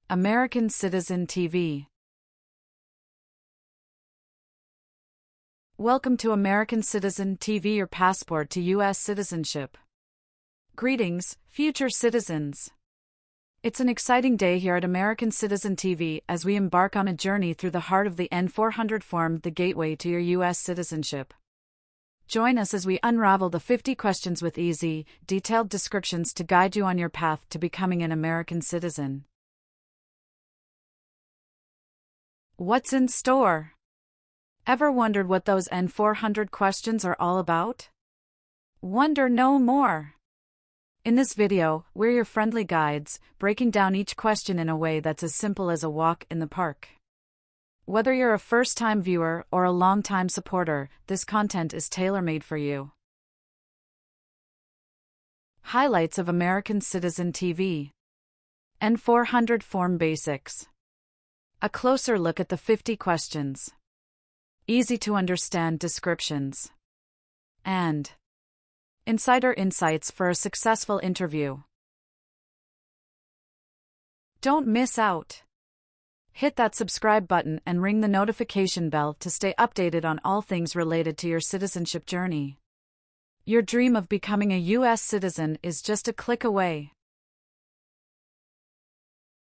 American Citizen TV. Welcome to American Citizen TV, your passport to U.S. citizenship. Greetings, future citizens. It's an exciting day here at American Citizen TV as we embark on a journey through the heart of the N400 form, the gateway to your U.S. citizenship. Join us as we unravel the 50 questions with easy, detailed descriptions to guide you on your path to becoming an American citizen. What's in store? Ever wondered what those N400 questions are all about? Wonder no more. In this video, we're your friendly guides, breaking down each question in a way that's as simple as a walk in the park. Whether you're a first-time viewer or a long-time supporter, this content is tailor-made for you. Highlights of American Citizen TV. N400 Form Basics. A closer look at the 50 questions. Easy-to-understand descriptions. And insider insights for a successful interview. Don't miss out. Hit that subscribe button and ring the notification bell to stay updated on all things related to your citizenship journey. Your dream of becoming a U.S. citizen is just a click away.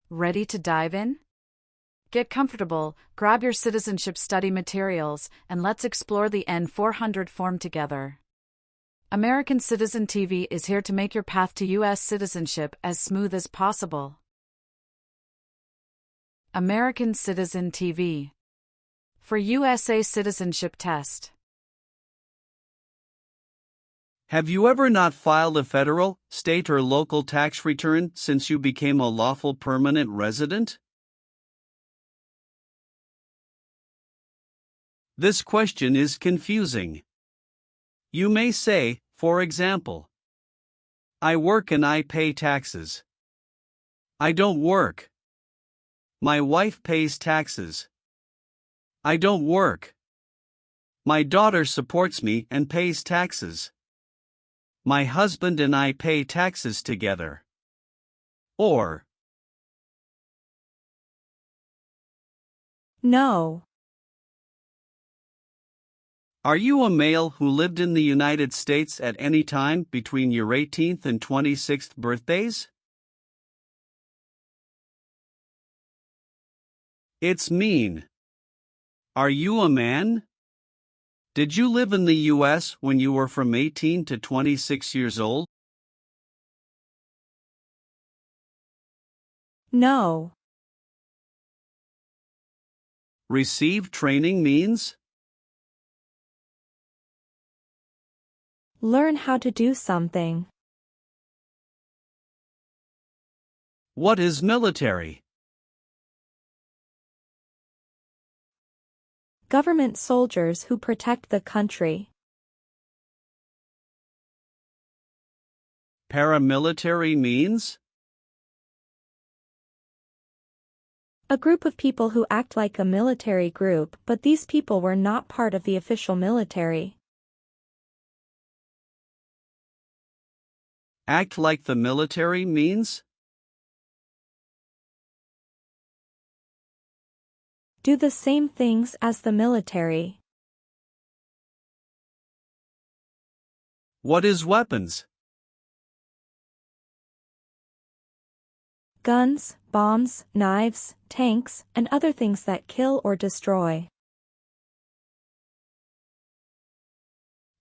Ready to dive in? Get comfortable, grab your citizenship study materials, and let's explore the N400 form together. American Citizen TV is here to make your path to U.S. citizenship as smooth as possible. American Citizen TV. For USA Citizenship Test. Have you ever not filed a federal, state, or local tax return since you became a lawful permanent resident? This question is confusing. You may say, for example, I work and I pay taxes. I don't work. My wife pays taxes. I don't work. My daughter supports me and pays taxes. My husband and I pay taxes together. Or, no. Are you a male who lived in the United States at any time between your 18th and 26th birthdays? It's mean. Are you a man? Did you live in the U.S. when you were from 18 to 26 years old? No. Receive training means? Learn how to do something. What is military? Government soldiers who protect the country. Paramilitary means? A group of people who act like a military group, but these people were not part of the official military. Act like the military means? Do the same things as the military. What is weapons? Guns, bombs, knives, tanks, and other things that kill or destroy.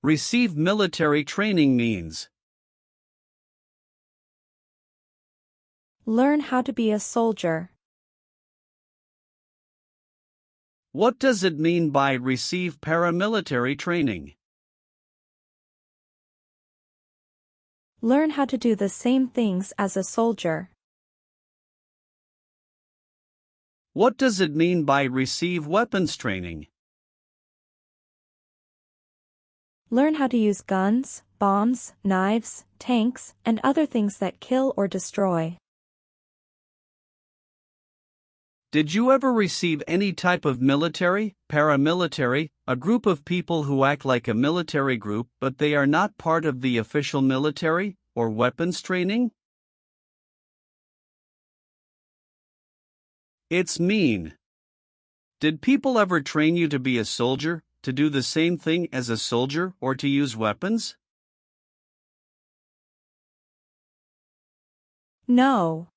Receive military training means? Learn how to be a soldier. What does it mean by receive paramilitary training? Learn how to do the same things as a soldier. What does it mean by receive weapons training? Learn how to use guns, bombs, knives, tanks, and other things that kill or destroy. Did you ever receive any type of military, paramilitary, a group of people who act like a military group but they are not part of the official military, or weapons training? It's mean. Did people ever train you to be a soldier, to do the same thing as a soldier, or to use weapons? No.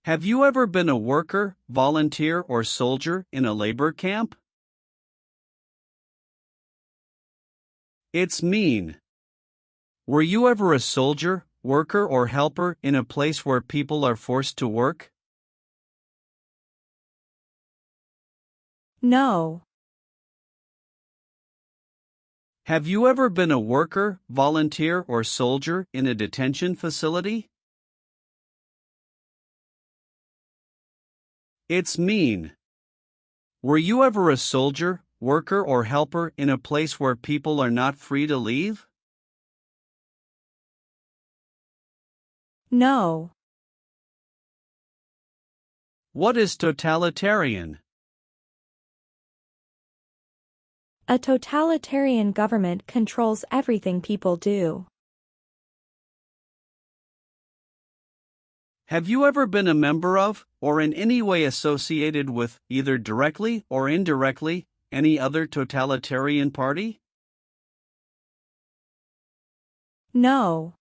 Have you ever been a worker, volunteer, or soldier in a labor camp? It's mean. Were you ever a soldier, worker, or helper in a place where people are forced to work? No. Have you ever been a worker, volunteer, or soldier in a detention facility? It's mean. Were you ever a soldier, worker, or helper in a place where people are not free to leave? No. What is totalitarian? A totalitarian government controls everything people do. Have you ever been a member of, or in any way associated with, either directly or indirectly, any other totalitarian party? No.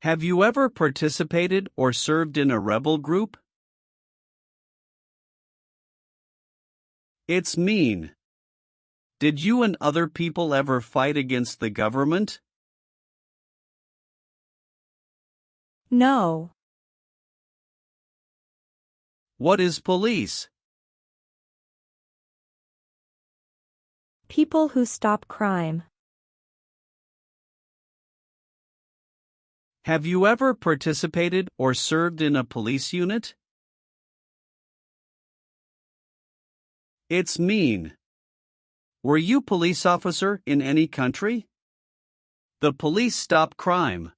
Have you ever participated or served in a rebel group? It's mean. Did you and other people ever fight against the government? No. What is police? People who stop crime. Have you ever participated or served in a police unit? It's mean. Were you police officer in any country? The police stop crime.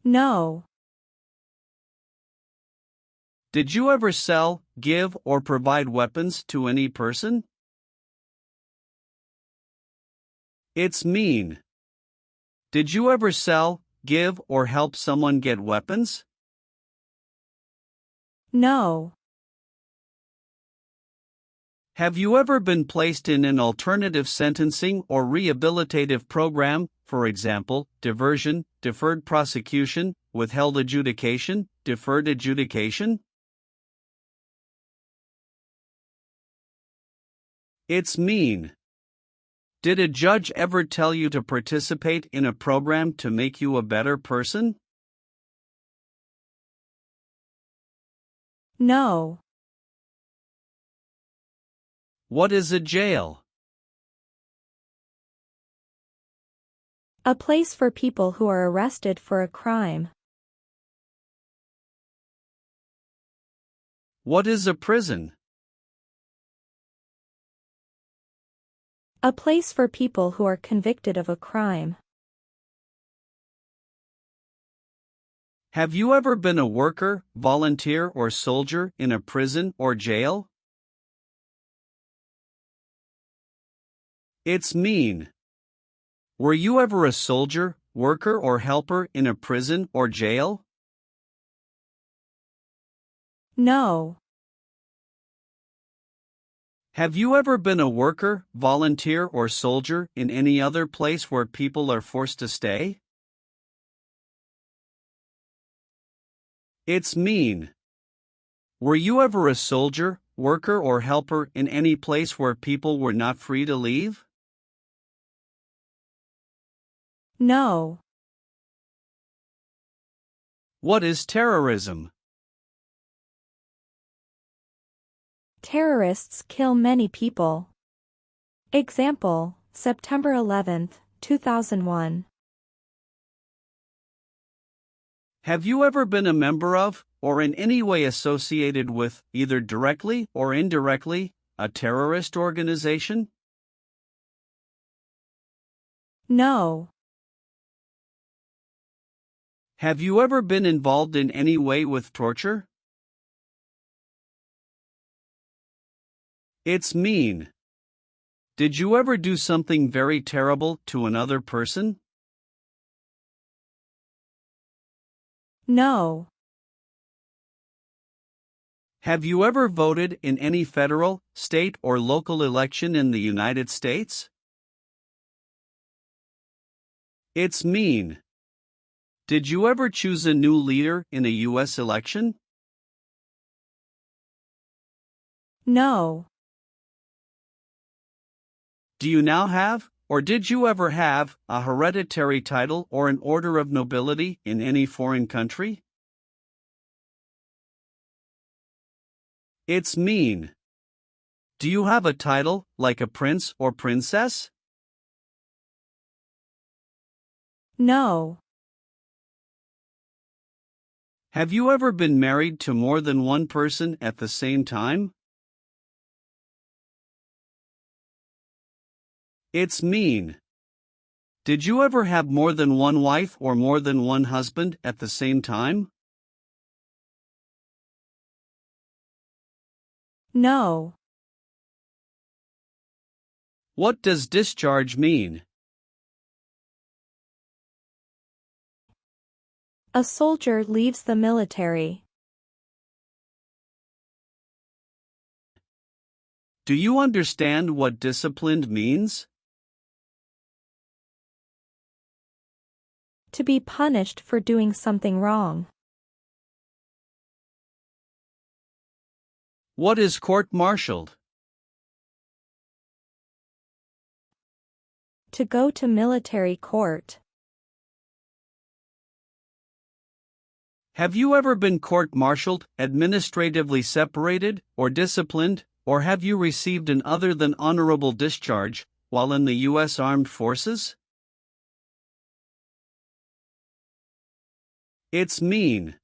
No. Did you ever sell, give, or provide weapons to any person? It's mean. Did you ever sell, give, or help someone get weapons? No. Have you ever been placed in an alternative sentencing or rehabilitative program, for example, diversion, deferred prosecution, withheld adjudication, deferred adjudication? It's mean. Did a judge ever tell you to participate in a program to make you a better person? No. What is a jail? A place for people who are arrested for a crime. What is a prison? A place for people who are convicted of a crime. Have you ever been a worker, volunteer, or soldier in a prison or jail? It's mean. Were you ever a soldier, worker, or helper in a prison or jail? No. Have you ever been a worker, volunteer, or soldier in any other place where people are forced to stay? It's mean. Were you ever a soldier, worker, or helper in any place where people were not free to leave? No. What is terrorism? Terrorists kill many people. Example, September 11, 2001. Have you ever been a member of, or in any way associated with, either directly or indirectly, a terrorist organization? No. Have you ever been involved in any way with torture? It's mean. Did you ever do something very terrible to another person? No. Have you ever voted in any federal, state, or local election in the United States? It's mean. Did you ever choose a new leader in a U.S. election? No. Do you now have, or did you ever have, a hereditary title or an order of nobility in any foreign country? It's mean. Do you have a title, like a prince or princess? No. Have you ever been married to more than one person at the same time? It's mean. Did you ever have more than one wife or more than one husband at the same time? No. What does discharge mean? A soldier leaves the military. Do you understand what disciplined means? To be punished for doing something wrong. What is court-martialed? To go to military court. Have you ever been court-martialed, administratively separated, or disciplined, or have you received an other than honorable discharge while in the U.S. Armed Forces? It's mean.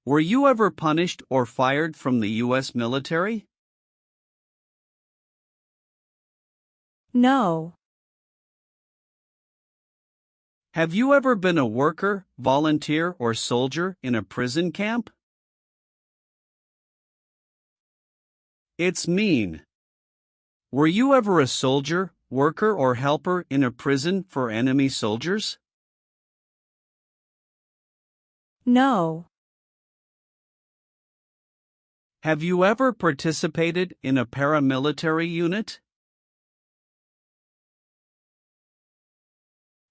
Were you ever punished or fired from the U.S. military? No. Have you ever been a worker, volunteer, or soldier in a prison camp? It's mean. Were you ever a soldier, worker, or helper in a prison for enemy soldiers? No. Have you ever participated in a paramilitary unit?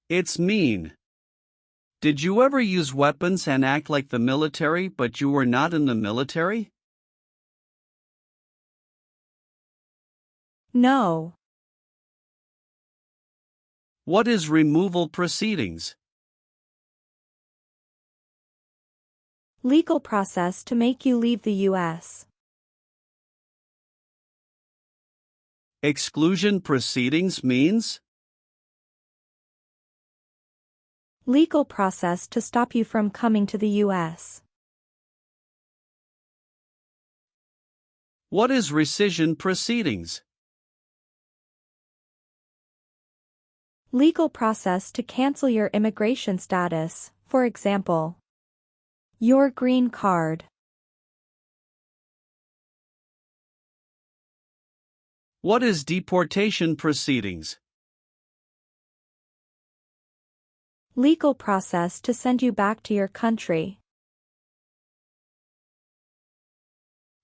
It's mean. Did you ever use weapons and act like the military but you were not in the military? No. What is removal proceedings? Legal process to make you leave the U.S. Exclusion proceedings means? Legal process to stop you from coming to the U.S. What is rescission proceedings? Legal process to cancel your immigration status, for example, your green card. What is deportation proceedings? Legal process to send you back to your country.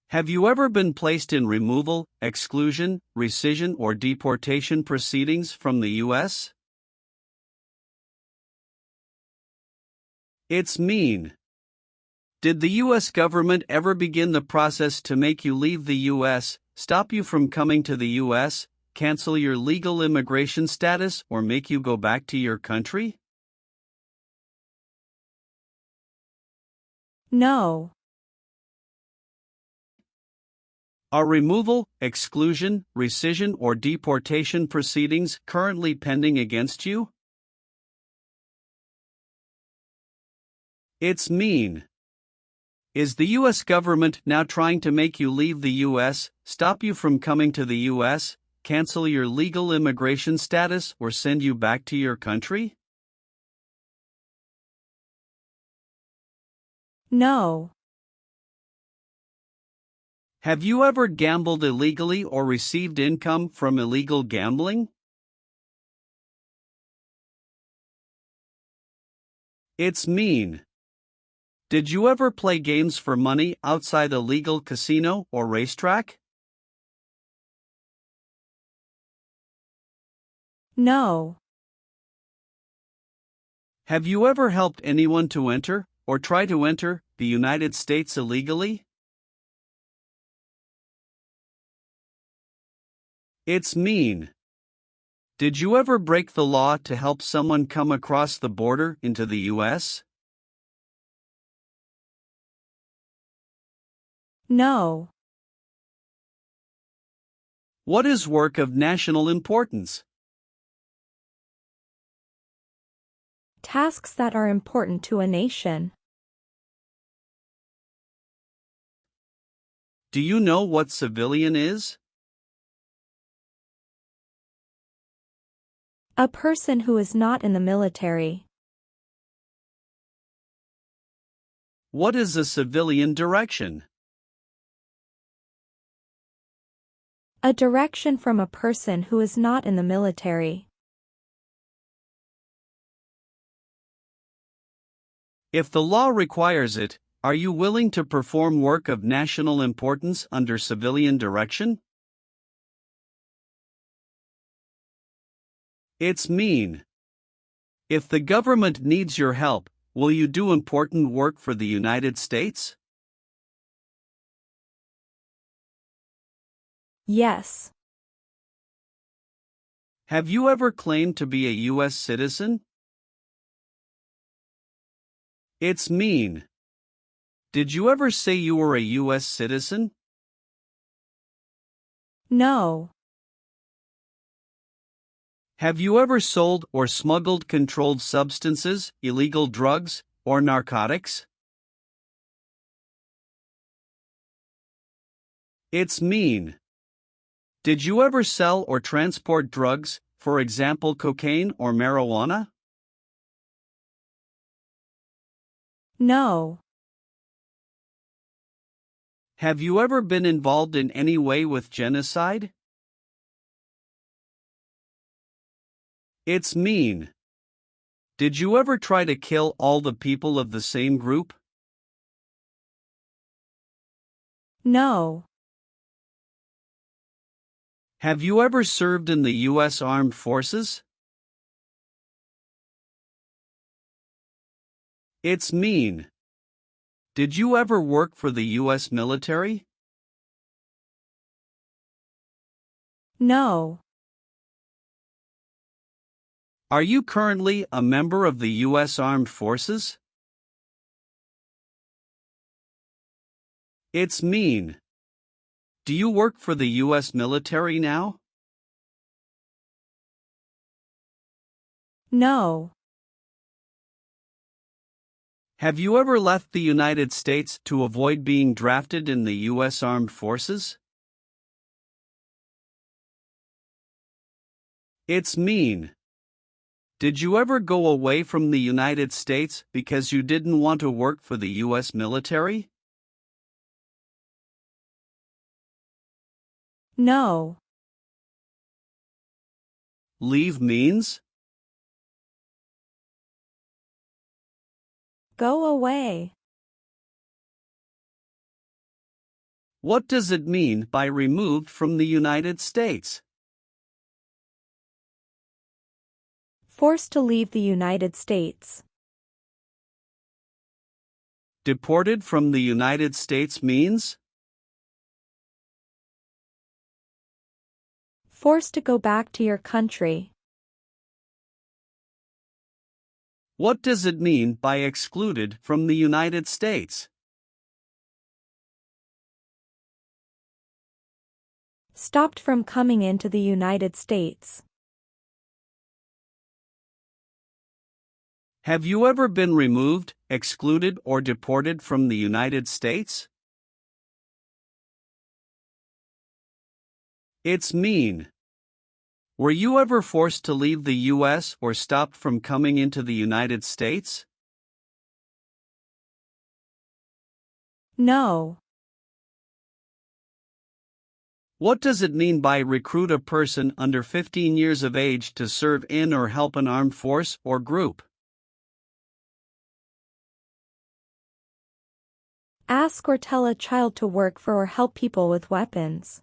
Have you ever been placed in removal, exclusion, rescission, or deportation proceedings from the U.S.? It's mean. Did the U.S. government ever begin the process to make you leave the U.S., stop you from coming to the U.S., cancel your legal immigration status, or make you go back to your country? No. Are removal, exclusion, rescission, or deportation proceedings currently pending against you? It's mean. Is the U.S. government now trying to make you leave the U.S., stop you from coming to the U.S., cancel your legal immigration status, or send you back to your country? No. Have you ever gambled illegally or received income from illegal gambling? It's mean. Did you ever play games for money outside a legal casino or racetrack? No. Have you ever helped anyone to enter, or try to enter, the United States illegally? It's mean. Did you ever break the law to help someone come across the border into the U.S.? No. What is work of national importance? Tasks that are important to a nation. Do you know what civilian is? A person who is not in the military. What is a civilian direction? A direction from a person who is not in the military. If the law requires it, are you willing to perform work of national importance under civilian direction? It's mean. If the government needs your help, will you do important work for the United States? Yes. Have you ever claimed to be a U.S. citizen? It's mean. Did you ever say you were a U.S. citizen? No. Have you ever sold or smuggled controlled substances, illegal drugs, or narcotics? It's mean. Did you ever sell or transport drugs, for example cocaine or marijuana? No. Have you ever been involved in any way with genocide? It's mean. Did you ever try to kill all the people of the same group? No. Have you ever served in the U.S. Armed Forces? It's mean. Did you ever work for the U.S. military? No. Are you currently a member of the U.S. Armed Forces? It's mean. Do you work for the U.S. military now? No. Have you ever left the United States to avoid being drafted in the U.S. Armed Forces? It's mean. Did you ever go away from the United States because you didn't want to work for the U.S. military? No. Leave means? Go away. What does it mean by removed from the United States? Forced to leave the United States. Deported from the United States means? Forced to go back to your country. What does it mean by excluded from the United States? Stopped from coming into the United States. Have you ever been removed, excluded, or deported from the United States? It's mean. Were you ever forced to leave the U.S. or stopped from coming into the United States? No. What does it mean by recruit a person under 15 years of age to serve in or help an armed force or group? Ask or tell a child to work for or help people with weapons.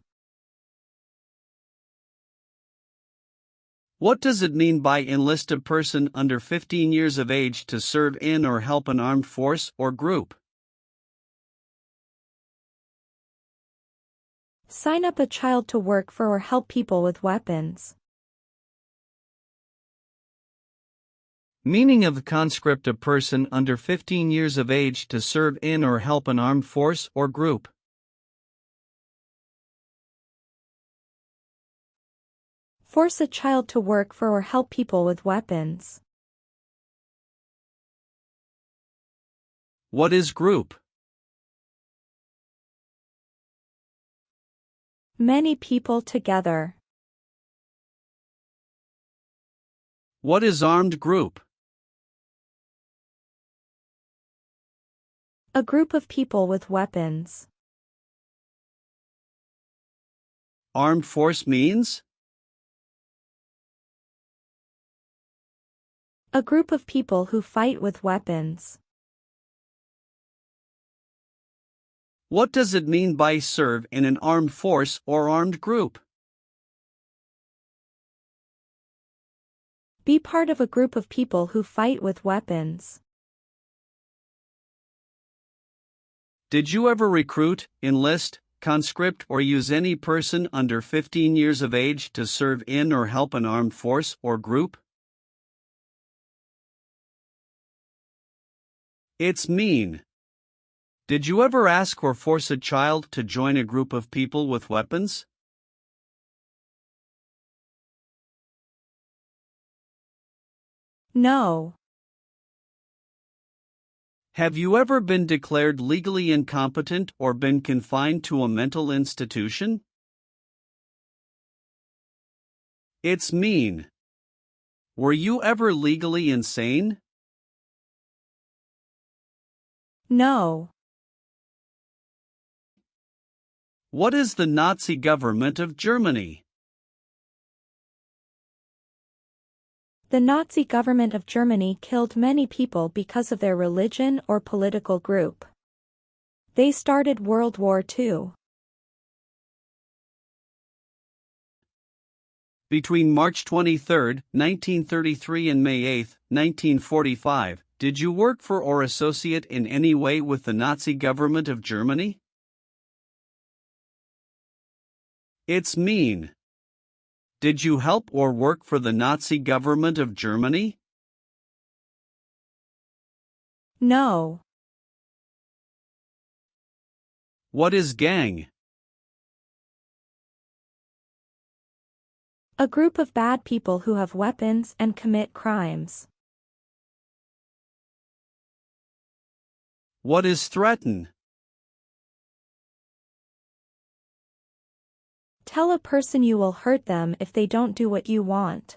What does it mean by enlist a person under 15 years of age to serve in or help an armed force or group? Sign up a child to work for or help people with weapons. Meaning of the conscript: a person under 15 years of age to serve in or help an armed force or group. Force a child to work for or help people with weapons. What is group? Many people together. What is armed group? A group of people with weapons. Armed force means? A group of people who fight with weapons. What does it mean by serve in an armed force or armed group? Be part of a group of people who fight with weapons. Did you ever recruit, enlist, conscript, or use any person under 15 years of age to serve in or help an armed force or group? It's mean. Did you ever ask or force a child to join a group of people with weapons? No. Have you ever been declared legally incompetent or been confined to a mental institution? It's mean. Were you ever legally insane? No. What is the Nazi government of Germany? The Nazi government of Germany killed many people because of their religion or political group. They started World War II. Between March 23, 1933 and May 8, 1945, did you work for or associate in any way with the Nazi government of Germany? It's mean. Did you help or work for the Nazi government of Germany? No. What is gang? A group of bad people who have weapons and commit crimes. What is threaten? Tell a person you will hurt them if they don't do what you want.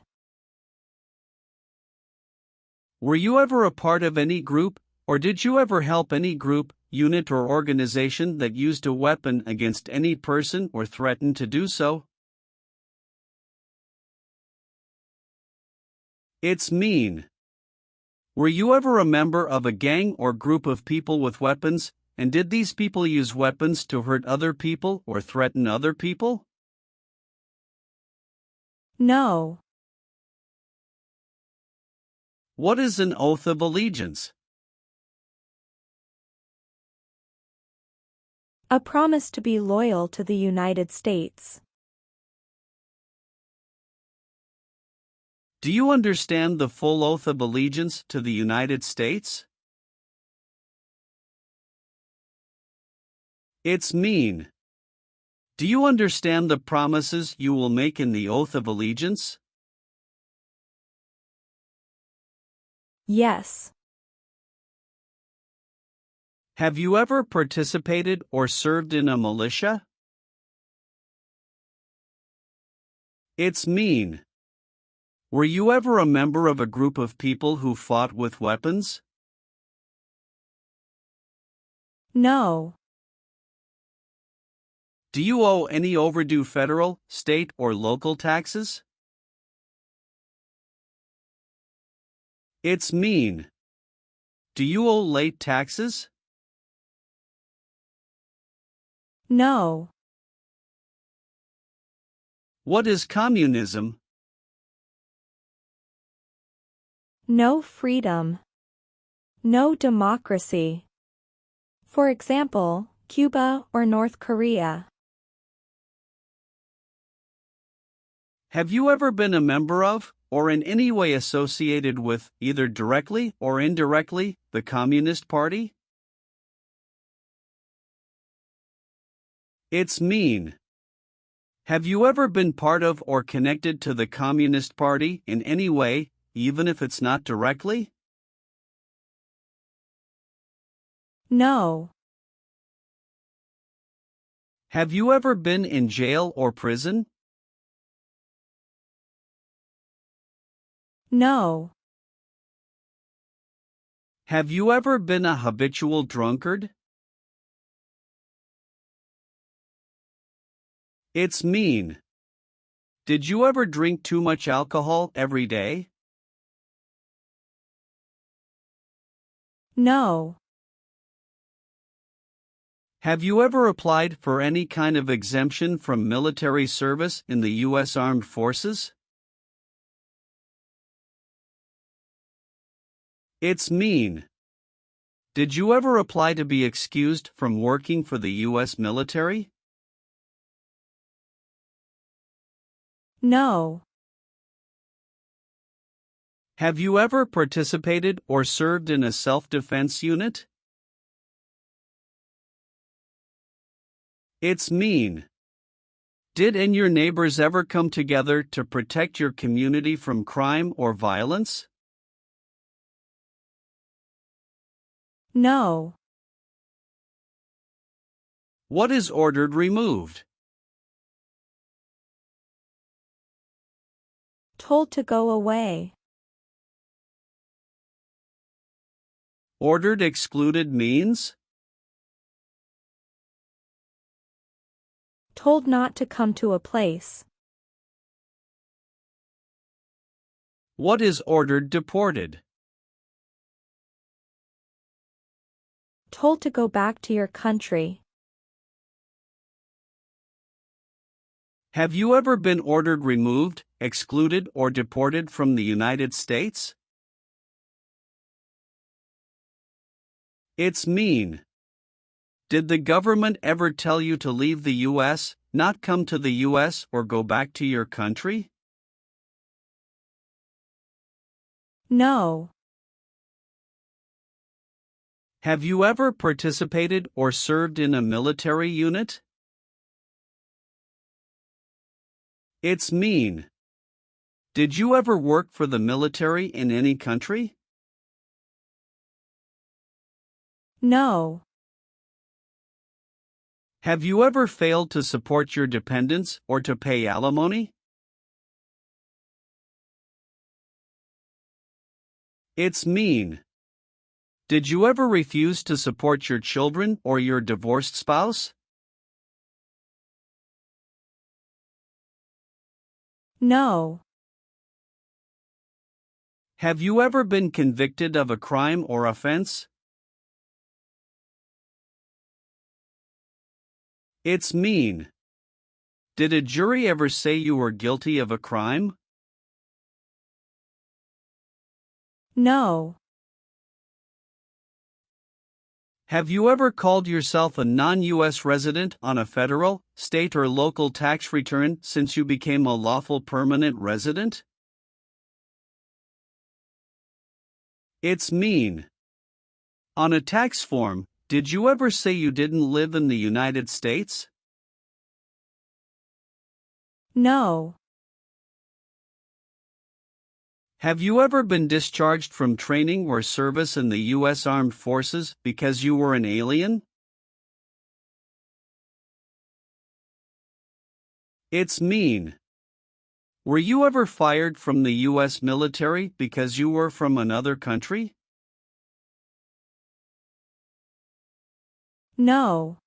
Were you ever a part of any group, or did you ever help any group, unit, or organization that used a weapon against any person or threatened to do so? It's mean. Were you ever a member of a gang or group of people with weapons, and did these people use weapons to hurt other people or threaten other people? No. What is an oath of allegiance? A promise to be loyal to the United States. Do you understand the full oath of allegiance to the United States? It's mean. Do you understand the promises you will make in the oath of allegiance? Yes. Have you ever participated or served in a militia? It's mean. Were you ever a member of a group of people who fought with weapons? No. Do you owe any overdue federal, state, or local taxes? It's mean. Do you owe late taxes? No. What is communism? No freedom. No democracy. For example, Cuba or North Korea. Have you ever been a member of, or in any way associated with, either directly or indirectly, the Communist Party? It's mean. Have you ever been part of or connected to the Communist Party in any way, even if it's not directly? No. Have you ever been in jail or prison? No. Have you ever been a habitual drunkard? It's mean. Did you ever drink too much alcohol every day? No. Have you ever applied for any kind of exemption from military service in the U.S. Armed Forces? It's mean. Did you ever apply to be excused from working for the U.S. military? No. Have you ever participated or served in a self-defense unit? It's mean. Did and your neighbors ever come together to protect your community from crime or violence? No. What is ordered removed? Told to go away. Ordered excluded means? Told not to come to a place. What is ordered deported? Told to go back to your country. Have you ever been ordered removed, excluded, or deported from the United States? It's mean. Did the government ever tell you to leave the U.S., not come to the U.S., or go back to your country? No. Have you ever participated or served in a military unit? It's mean. Did you ever work for the military in any country? No. Have you ever failed to support your dependents or to pay alimony? It's mean. Did you ever refuse to support your children or your divorced spouse? No. Have you ever been convicted of a crime or offense? It's mean. Did a jury ever say you were guilty of a crime? No. Have you ever called yourself a non-U.S. resident on a federal, state, or local tax return since you became a lawful permanent resident? It's mean. On a tax form, did you ever say you didn't live in the United States? No. Have you ever been discharged from training or service in the U.S. Armed Forces because you were an alien? It's mean. Were you ever fired from the U.S. military because you were from another country? No.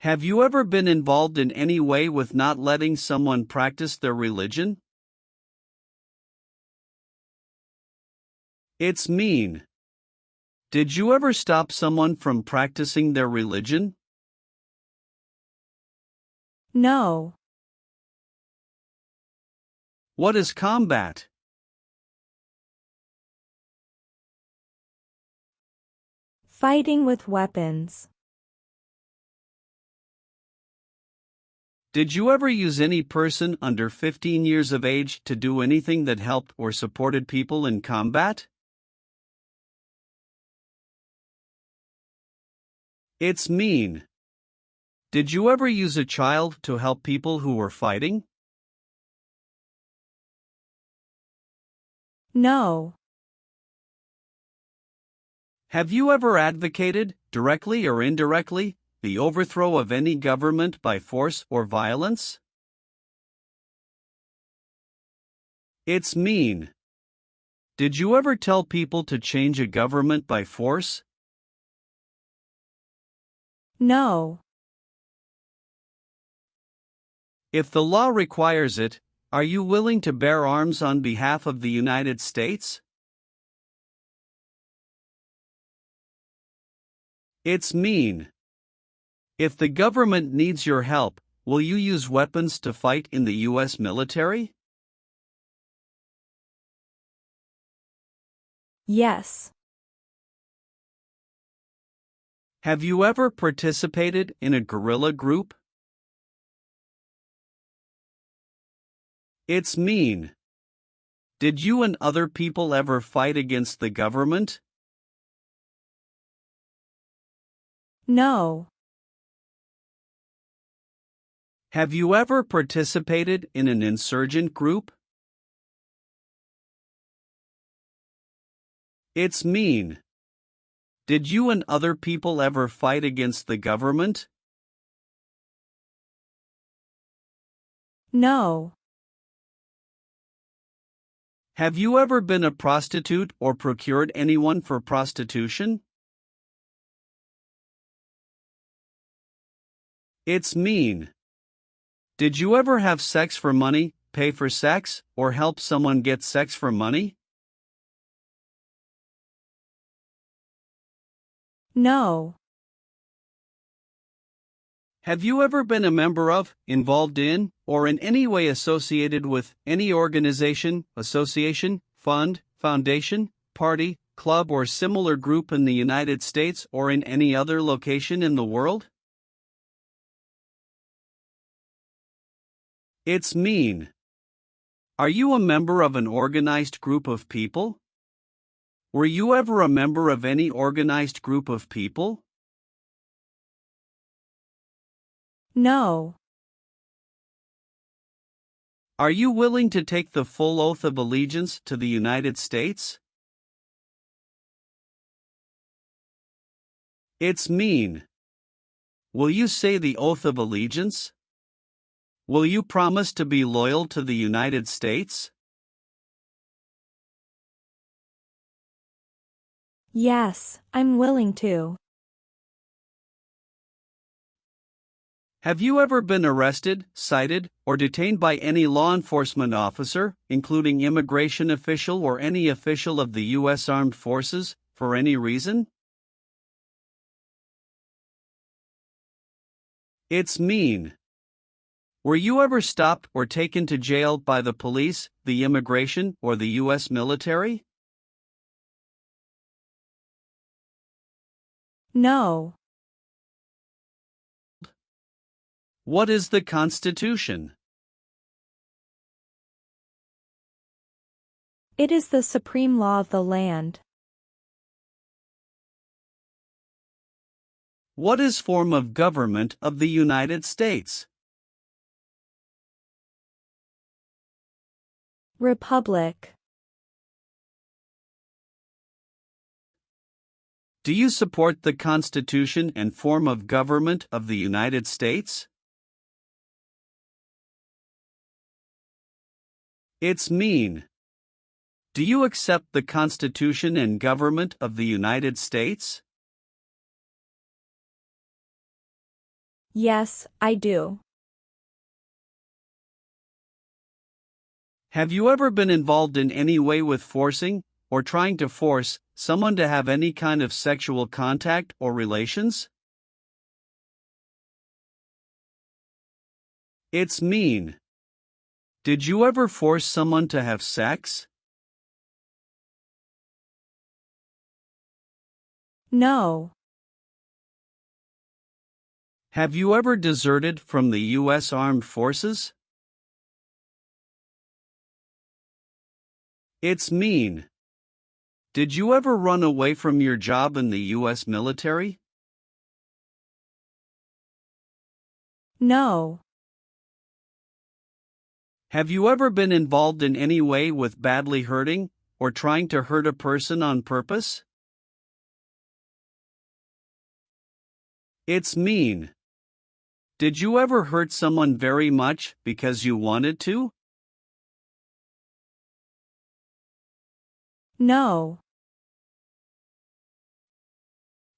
Have you ever been involved in any way with not letting someone practice their religion? It's mean. Did you ever stop someone from practicing their religion? No. What is combat? Fighting with weapons. Did you ever use any person under 15 years of age to do anything that helped or supported people in combat? It's mean. Did you ever use a child to help people who were fighting? No. Have you ever advocated, directly or indirectly, the overthrow of any government by force or violence? It's mean. Did you ever tell people to change a government by force? No. If the law requires it, are you willing to bear arms on behalf of the United States? It's mean. If the government needs your help, will you use weapons to fight in the U.S. military? Yes. Have you ever participated in a guerrilla group? It's mean. Did you and other people ever fight against the government? No. Have you ever participated in an insurgent group? It's mean. Did you and other people ever fight against the government? No. Have you ever been a prostitute or procured anyone for prostitution? It's mean. Did you ever have sex for money, pay for sex, or help someone get sex for money? No. Have you ever been a member of, involved in, or in any way associated with any organization, association, fund, foundation, party, club, or similar group in the United States or in any other location in the world? It's mean. Are you a member of an organized group of people? Were you ever a member of any organized group of people? No. Are you willing to take the full oath of allegiance to the United States? It's mean. Will you say the oath of allegiance? Will you promise to be loyal to the United States? Yes, I'm willing to. Have you ever been arrested, cited, or detained by any law enforcement officer, including immigration official or any official of the U.S. Armed Forces, for any reason? It's mean. Were you ever stopped or taken to jail by the police, the immigration, or the U.S. military? No. What is the Constitution? It is the supreme law of the land. What is form of government of the United States? Republic. Do you support the Constitution and form of government of the United States? It's mean. Do you accept the Constitution and government of the United States? Yes, I do. Have you ever been involved in any way with forcing, or trying to force someone to have any kind of sexual contact or relations? It's mean. Did you ever force someone to have sex? No. Have you ever deserted from the U.S. Armed Forces? It's mean. Did you ever run away from your job in the U.S. military? No. Have you ever been involved in any way with badly hurting or trying to hurt a person on purpose? It's mean. Did you ever hurt someone very much because you wanted to? No.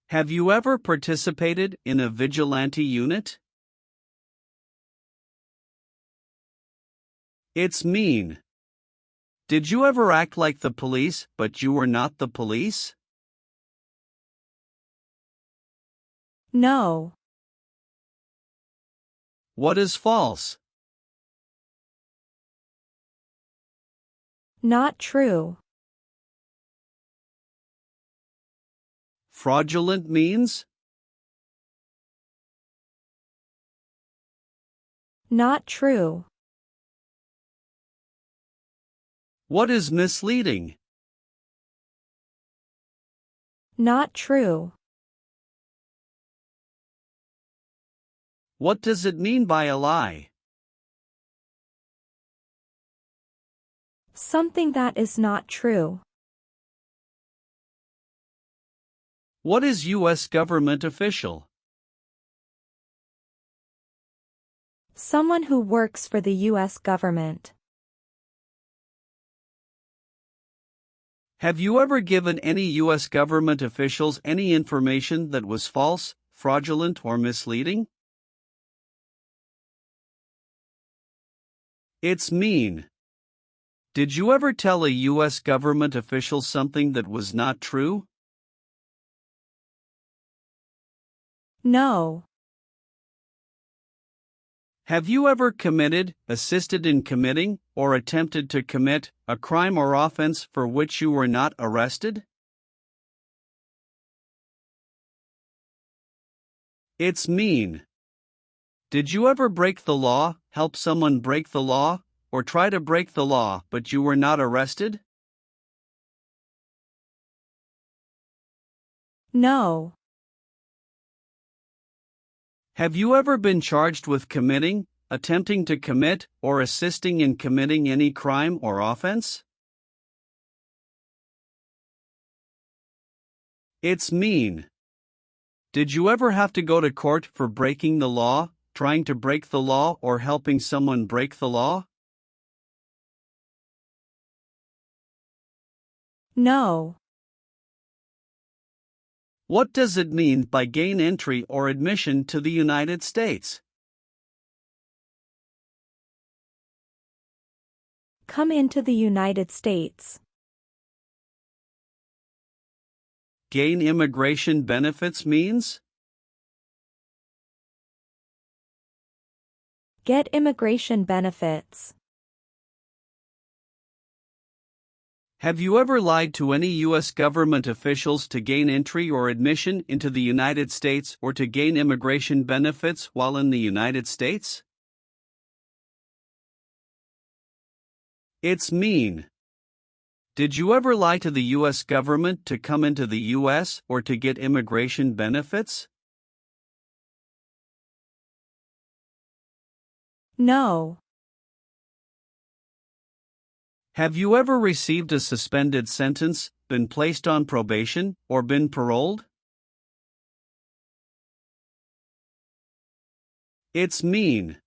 Have you ever participated in a vigilante unit? It's mean. Did you ever act like the police but you were not the police? No. What is false? Not true. Fraudulent means? Not true. What is misleading? Not true. What does it mean by a lie? Something that is not true. What is U.S. government official? Someone who works for the U.S. government. Have you ever given any U.S. government officials any information that was false, fraudulent, or misleading? It's mean. Did you ever tell a U.S. government official something that was not true? No. Have you ever committed, assisted in committing, or attempted to commit a crime or offense for which you were not arrested? It's mean. Did you ever break the law, help someone break the law, or try to break the law but you were not arrested? No. Have you ever been charged with committing, attempting to commit, or assisting in committing any crime or offense? It's mean. Did you ever have to go to court for breaking the law, trying to break the law, or helping someone break the law? No. What does it mean by gain entry or admission to the United States? Come into the United States. Gain immigration benefits means? Get immigration benefits. Have you ever lied to any U.S. government officials to gain entry or admission into the United States or to gain immigration benefits while in the United States? It's mean. Did you ever lie to the U.S. government to come into the U.S. or to get immigration benefits? No. Have you ever received a suspended sentence, been placed on probation, or been paroled? It's mean.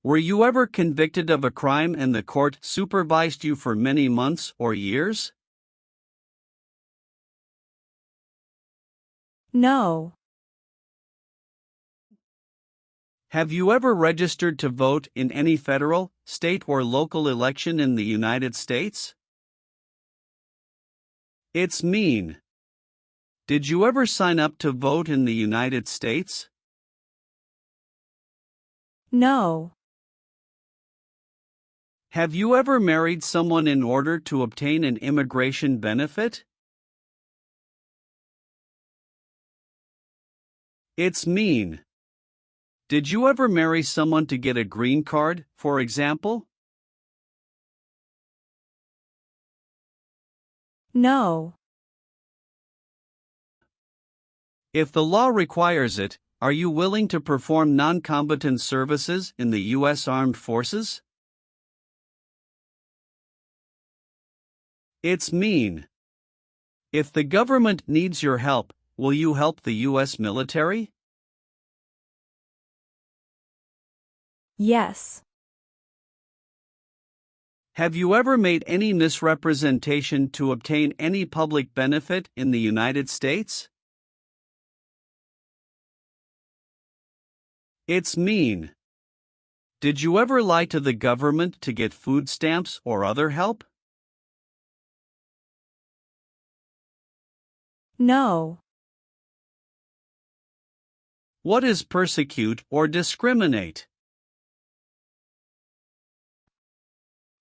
Were you ever convicted of a crime and the court supervised you for many months or years? No. Have you ever registered to vote in any federal, state, or local election in the United States? It's mean. Did you ever sign up to vote in the United States? No. Have you ever married someone in order to obtain an immigration benefit? It's mean. Did you ever marry someone to get a green card, for example? No. If the law requires it, are you willing to perform non-combatant services in the U.S. Armed Forces? It's mean. If the government needs your help, will you help the U.S. military? Yes. Have you ever made any misrepresentation to obtain any public benefit in the United States? It's mean. Did you ever lie to the government to get food stamps or other help? No. What is persecute or discriminate?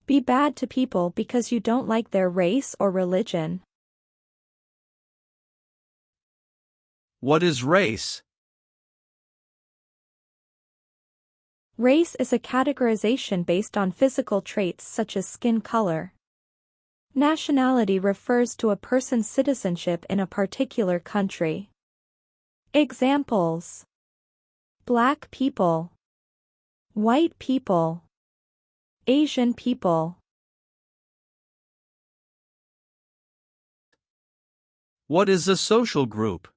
Be bad to people because you don't like their race or religion. What is race? Race is a categorization based on physical traits such as skin color. Nationality refers to a person's citizenship in a particular country. Examples: Black people, white people, Asian people. What is a social group?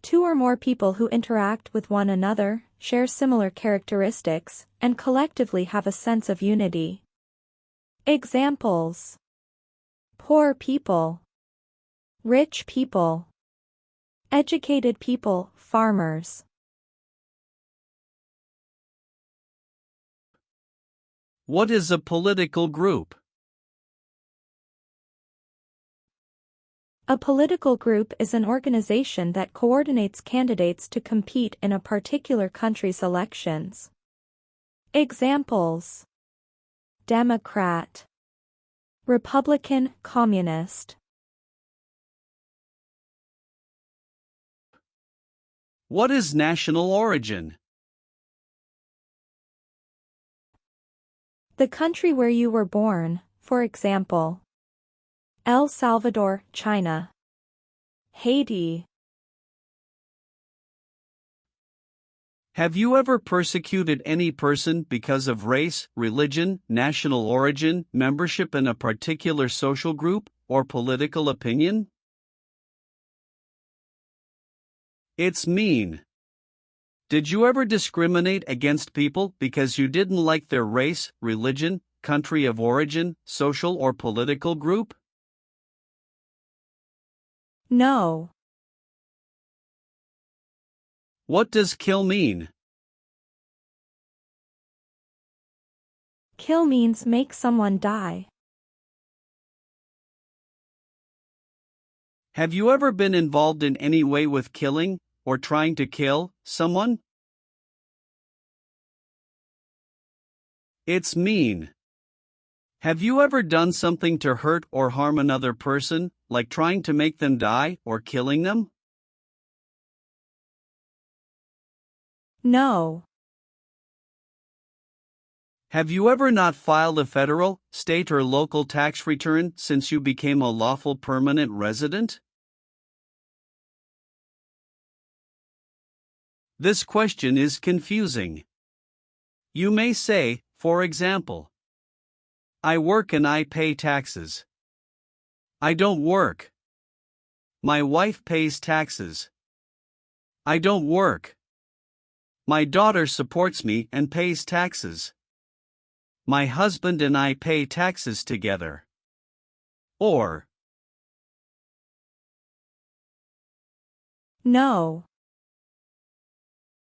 Two or more people who interact with one another, share similar characteristics, and collectively have a sense of unity. Examples: poor people, rich people, educated people, farmers. What is a political group? A political group is an organization that coordinates candidates to compete in a particular country's elections. Examples: Democrat, Republican, Communist. What is national origin? The country where you were born, for example, El Salvador, China, Haiti. Have you ever persecuted any person because of race, religion, national origin, membership in a particular social group, or political opinion? It's mean. Did you ever discriminate against people because you didn't like their race, religion, country of origin, social or political group? No. What does kill mean? Kill means make someone die. Have you ever been involved in any way with killing, or trying to kill, someone? It's mean. Have you ever done something to hurt or harm another person, like trying to make them die or killing them? No. Have you ever not filed a federal, state or local tax return since you became a lawful permanent resident? This question is confusing. You may say, for example, I work and I pay taxes. I don't work. My wife pays taxes. I don't work. My daughter supports me and pays taxes. My husband and I pay taxes together. Or, No.